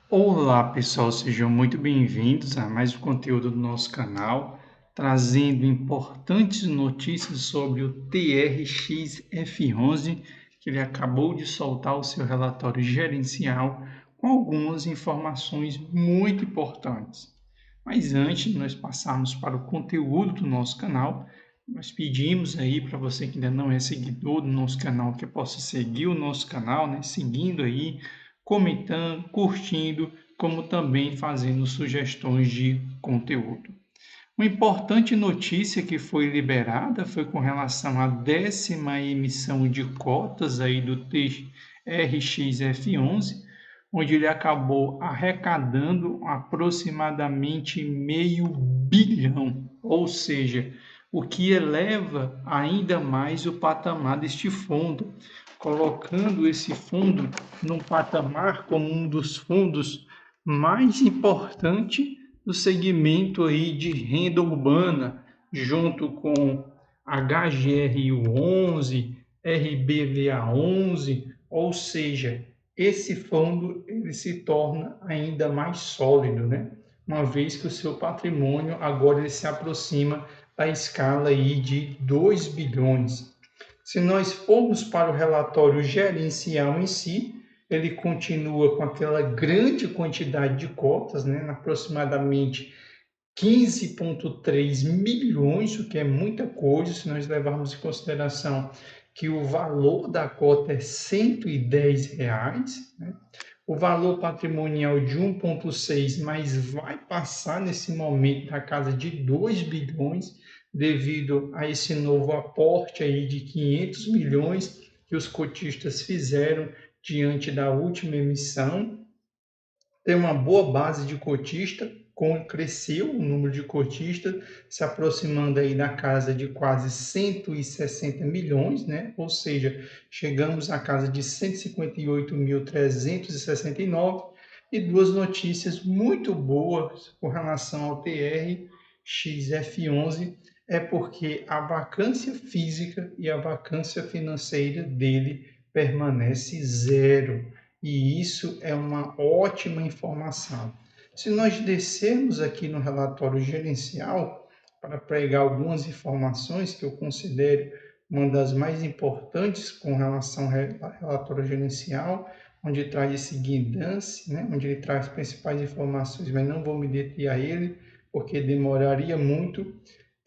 Olá pessoal, sejam muito bem-vindos a mais um conteúdo do nosso canal, trazendo importantes notícias sobre o TRX-F11, que ele acabou de soltar o seu relatório gerencial com algumas informações muito importantes. Mas antes de nós passarmos para o conteúdo do nosso canal, nós pedimos aí para você que ainda não é seguidor do nosso canal, que possa seguir o nosso canal, né? Seguindo aí, comentando, curtindo, como também fazendo sugestões de conteúdo. Uma importante notícia que foi liberada foi com relação à 10ª emissão de cotas aí do TRX-F11, onde ele acabou arrecadando aproximadamente meio bilhão, ou seja, o que eleva ainda mais o patamar deste fundo, colocando esse fundo num patamar como um dos fundos mais importantes do segmento aí de renda urbana, junto com HGRU11, RBVA11, ou seja, esse fundo ele se torna ainda mais sólido, né? Uma vez que o seu patrimônio agora ele se aproxima da escala aí de 2 bilhões. Se nós formos para o relatório gerencial em si, ele continua com aquela grande quantidade de cotas, né, aproximadamente 15,3 milhões, o que é muita coisa, se nós levarmos em consideração que o valor da cota é R$ 110, né? O valor patrimonial de 1,6, mas vai passar nesse momento da casa de 2 bilhões, devido a esse novo aporte aí de 500 milhões que os cotistas fizeram diante da última emissão. Tem uma boa base de cotista, cresceu o número de cotistas, se aproximando aí da casa de quase 160 milhões, né? Ou seja, chegamos à casa de 158.369, e duas notícias muito boas com relação ao TR-XF11, é porque a vacância física e a vacância financeira dele permanece zero. E isso é uma ótima informação. Se nós descermos aqui no relatório gerencial, para pegar algumas informações que eu considero uma das mais importantes com relação ao relatório gerencial, onde traz esse guidance, né? Onde ele traz as principais informações, mas não vou me deter a ele, porque demoraria muito,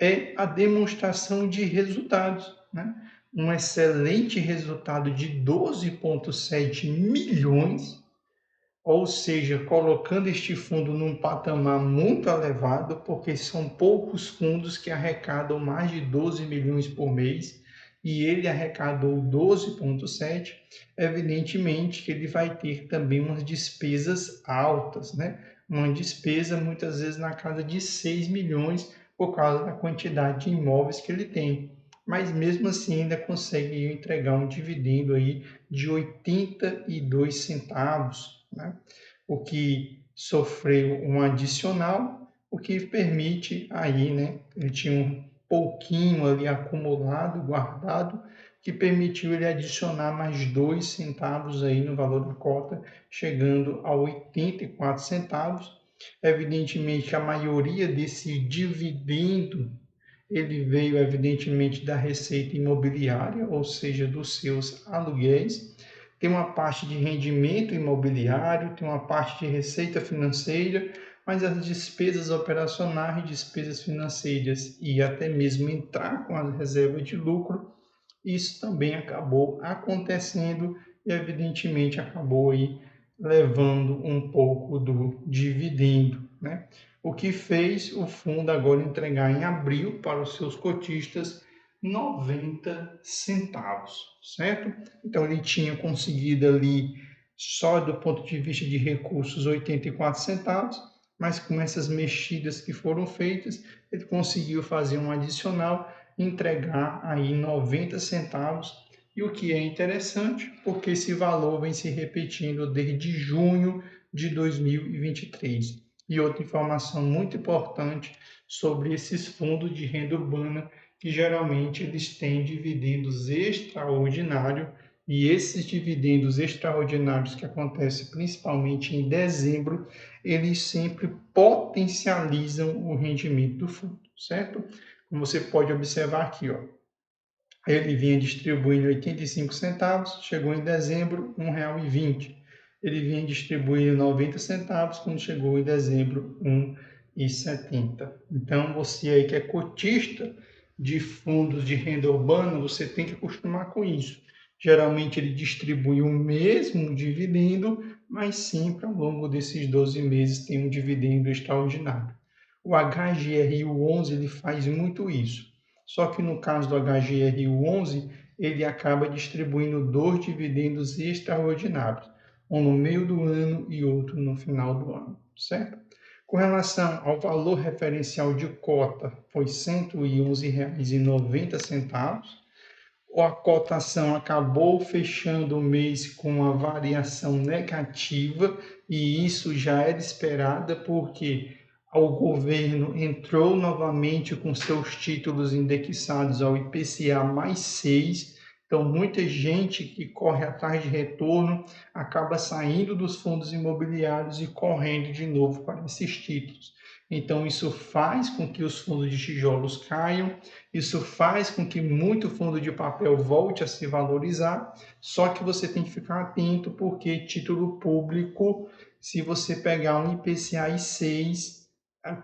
é a demonstração de resultados, né? Um excelente resultado de 12,7 milhões, ou seja, colocando este fundo num patamar muito elevado, porque são poucos fundos que arrecadam mais de 12 milhões por mês, e ele arrecadou 12,7, evidentemente que ele vai ter também umas despesas altas, né? Uma despesa muitas vezes na casa de 6 milhões, por causa da quantidade de imóveis que ele tem. Mas mesmo assim ainda consegue entregar um dividendo aí de 82 centavos, né? O que sofreu um adicional, o que permite aí, né? Ele tinha um pouquinho ali acumulado, guardado, que permitiu ele adicionar mais 2 centavos aí no valor da cota, chegando a 84 centavos. Evidentemente que a maioria desse dividendo ele veio evidentemente da receita imobiliária, ou seja, dos seus aluguéis. Tem uma parte de rendimento imobiliário, tem uma parte de receita financeira, mas as despesas operacionais, despesas financeiras e até mesmo entrar com a reserva de lucro, isso também acabou acontecendo e evidentemente acabou aí levando um pouco do dividendo, né? O que fez o fundo agora entregar em abril para os seus cotistas 90 centavos, certo? Então ele tinha conseguido ali, só do ponto de vista de recursos, 84 centavos, mas com essas mexidas que foram feitas, ele conseguiu fazer um adicional, entregar aí 90 centavos, e o que é interessante, porque esse valor vem se repetindo desde junho de 2023. E outra informação muito importante sobre esses fundos de renda urbana, que geralmente eles têm dividendos extraordinários, E esses dividendos extraordinários que acontecem principalmente em dezembro, eles sempre potencializam o rendimento do fundo, certo? Como você pode observar aqui, ó, ele vinha distribuindo 85 centavos, chegou em dezembro, R$ 1,20. Ele vinha distribuindo 90 centavos, quando chegou em dezembro, R$ 1,70. Então, você aí que é cotista de fundos de renda urbana, você tem que acostumar com isso. Geralmente ele distribui o mesmo dividendo, mas sempre ao longo desses 12 meses tem um dividendo extraordinário. O HGRU 11 ele faz muito isso. Só que no caso do HGRU 11, ele acaba distribuindo dois dividendos extraordinários, um no meio do ano e outro no final do ano, certo? Com relação ao valor referencial de cota, foi R$ 111,90. A cotação acabou fechando o mês com uma variação negativa e isso já era esperada porque o governo entrou novamente com seus títulos indexados ao IPCA mais 6. Então, muita gente que corre atrás de retorno acaba saindo dos fundos imobiliários e correndo de novo para esses títulos. Então, isso faz com que os fundos de tijolos caiam, isso faz com que muito fundo de papel volte a se valorizar, só que você tem que ficar atento porque título público, se você pegar um IPCA 6,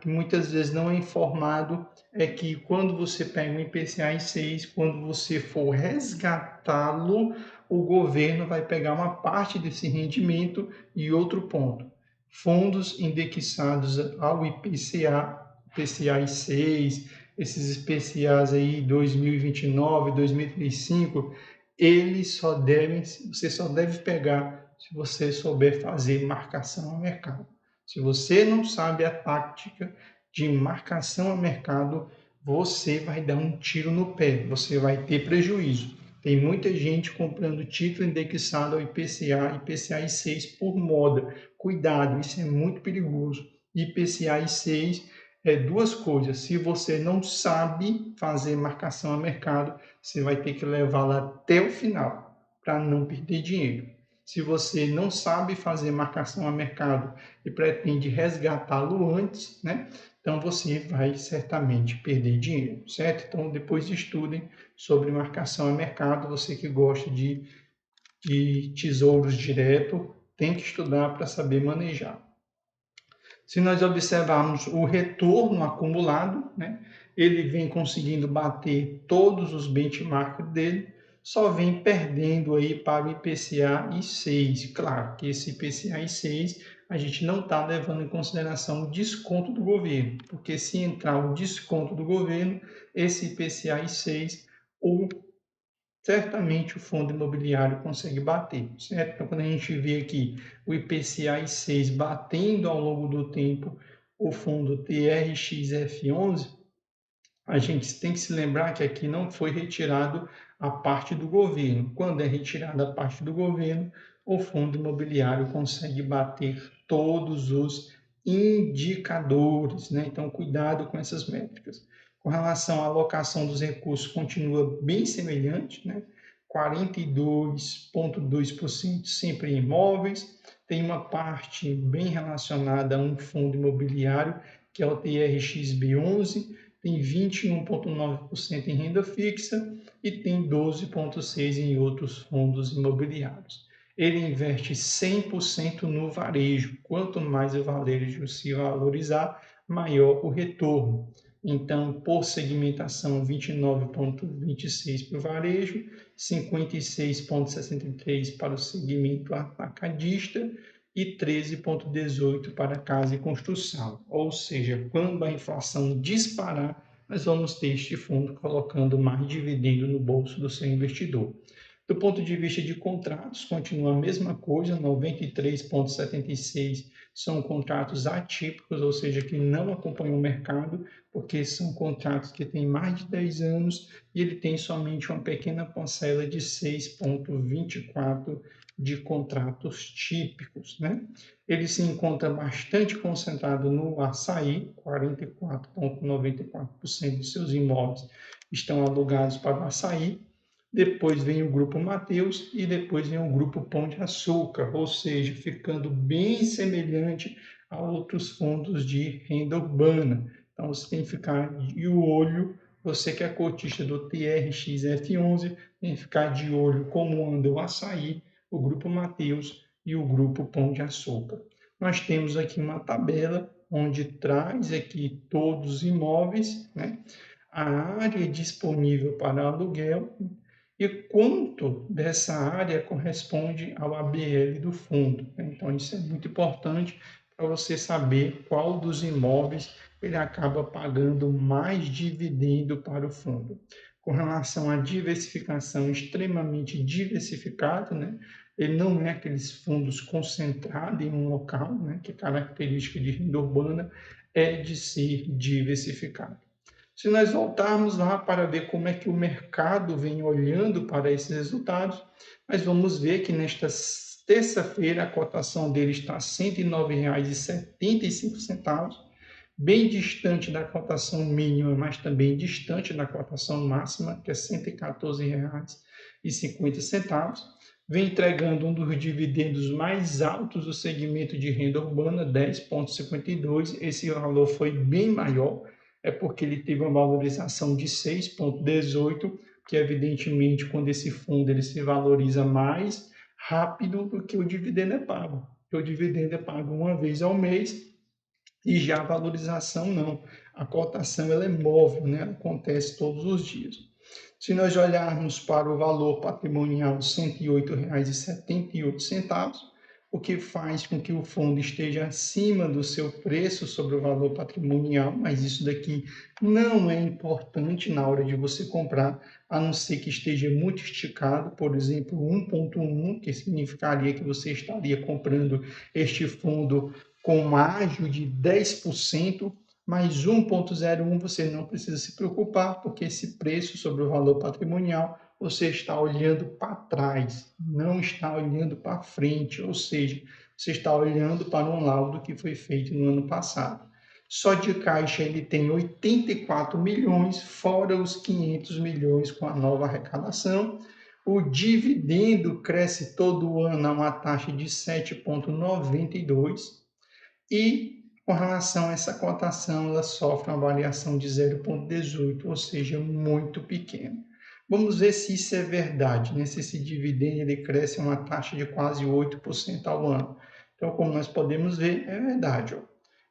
que muitas vezes não é informado, é que quando você pega um IPCA 6, quando você for resgatá-lo, o governo vai pegar uma parte desse rendimento. E outro ponto, fundos indexados ao IPCA, IPCA 6, esses IPCAs aí 2029, 2035, você só deve pegar se você souber fazer marcação a mercado. Se você não sabe a tática de marcação a mercado, você vai dar um tiro no pé, você vai ter prejuízo. Tem muita gente comprando título indexado ao IPCA, IPCA 6 por moda. Cuidado, isso é muito perigoso. IPCA 6 é duas coisas. Se você não sabe fazer marcação a mercado, você vai ter que levá-la até o final para não perder dinheiro. Se você não sabe fazer marcação a mercado e pretende resgatá-lo antes, né? Então você vai certamente perder dinheiro, certo? Então depois estudem sobre marcação a mercado. Você que gosta de tesouros direto, tem que estudar para saber manejar. Se nós observarmos o retorno acumulado, né, ele vem conseguindo bater todos os benchmarks dele, só vem perdendo aí para o IPCA I6. Claro que esse IPCA I6 a gente não está levando em consideração o desconto do governo, porque se entrar o desconto do governo, esse IPCA I6, o certamente o fundo imobiliário consegue bater, certo? Então, quando a gente vê aqui o IPCA 6 batendo ao longo do tempo o fundo TRXF11, a gente tem que se lembrar que aqui não foi retirado a parte do governo. Quando é retirada a parte do governo, o fundo imobiliário consegue bater todos os indicadores, né? Então, cuidado com essas métricas. Com relação à alocação dos recursos, continua bem semelhante, né? 42,2% sempre em imóveis, tem uma parte bem relacionada a um fundo imobiliário, que é o TRXB11, tem 21,9% em renda fixa e tem 12,6% em outros fundos imobiliários. Ele investe 100% no varejo. Quanto mais o varejo se valorizar, maior o retorno. Então, por segmentação, 29,26% para o varejo, 56,63% para o segmento atacadista e 13,18% para casa e construção. Ou seja, quando a inflação disparar, nós vamos ter este fundo colocando mais dividendo no bolso do seu investidor. Do ponto de vista de contratos, continua a mesma coisa, 93,76% são contratos atípicos, ou seja, que não acompanham o mercado, porque são contratos que têm mais de 10 anos e ele tem somente uma pequena parcela de 6,24% de contratos típicos, né? Ele se encontra bastante concentrado no açaí, 44,94% de seus imóveis estão alugados para o açaí. depois vem o Grupo Mateus e depois vem o Grupo Pão de Açúcar, ou seja, ficando bem semelhante a outros fundos de renda urbana. Então, você tem que ficar de olho, você que é cotista do TRXF11, tem que ficar de olho como anda o Açaí, o Grupo Mateus e o Grupo Pão de Açúcar. Nós temos aqui uma tabela onde traz aqui todos os imóveis, né? A área disponível para aluguel e quanto dessa área corresponde ao ABL do fundo. Então, isso é muito importante para você saber qual dos imóveis ele acaba pagando mais dividendo para o fundo. Com relação à diversificação, extremamente diversificado, né? Ele não é aqueles fundos concentrados em um local, né? Que a característica de renda urbana é de ser diversificado. Se nós voltarmos lá para ver como é que o mercado vem olhando para esses resultados, nós vamos ver que nesta terça-feira a cotação dele está R$ 109,75, bem distante da cotação mínima, mas também distante da cotação máxima, que é R$ 114,50. Vem entregando um dos dividendos mais altos do segmento de renda urbana, 10,52. Esse valor foi bem maior, é porque ele teve uma valorização de 6,18, que evidentemente quando esse fundo ele se valoriza mais rápido do que o dividendo é pago. Porque o dividendo é pago uma vez ao mês e já a valorização não. A cotação ela é móvel, né? Ela acontece todos os dias. Se nós olharmos para o valor patrimonial de R$ 108,78, o que faz com que o fundo esteja acima do seu preço sobre o valor patrimonial, mas isso daqui não é importante na hora de você comprar, a não ser que esteja muito esticado, por exemplo, 1,1, que significaria que você estaria comprando este fundo com um ágio de 10%, mais 1,01 você não precisa se preocupar, porque esse preço sobre o valor patrimonial você está olhando para trás, não está olhando para frente, ou seja, você está olhando para um laudo que foi feito no ano passado. Só de caixa ele tem 84 milhões, fora os 500 milhões com a nova arrecadação. O dividendo cresce todo ano a uma taxa de 7,92 e com relação a essa cotação, ela sofre uma variação de 0,18, ou seja, muito pequena. Vamos ver se isso é verdade, né? Se esse dividendo ele cresce a uma taxa de quase 8% ao ano. Então, como nós podemos ver, é verdade. Ó.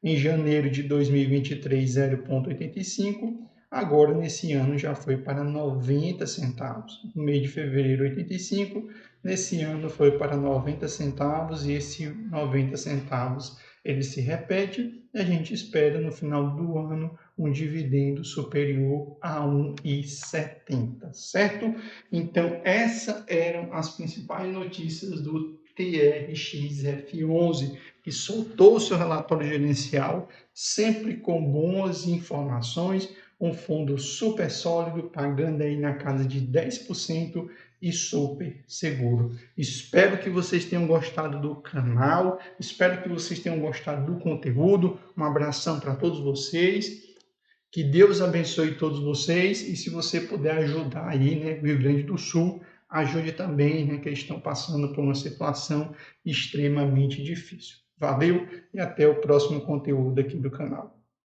Em janeiro de 2023, 0,85, agora nesse ano já foi para 90 centavos. No mês de fevereiro, 85, nesse ano foi para 90 centavos e esse 90 centavos ele se repete e a gente espera no final do ano um dividendo superior a 1,70, certo? Então, essas eram as principais notícias do TRXF11, que soltou o seu relatório gerencial, sempre com boas informações, um fundo super sólido, pagando aí na casa de 10% e super seguro. Espero que vocês tenham gostado do canal, espero que vocês tenham gostado do conteúdo. Um abração para todos vocês. Que Deus abençoe todos vocês e se você puder ajudar aí, né, o Rio Grande do Sul, ajude também, né, que eles estão passando por uma situação extremamente difícil. Valeu e até o próximo conteúdo aqui do canal.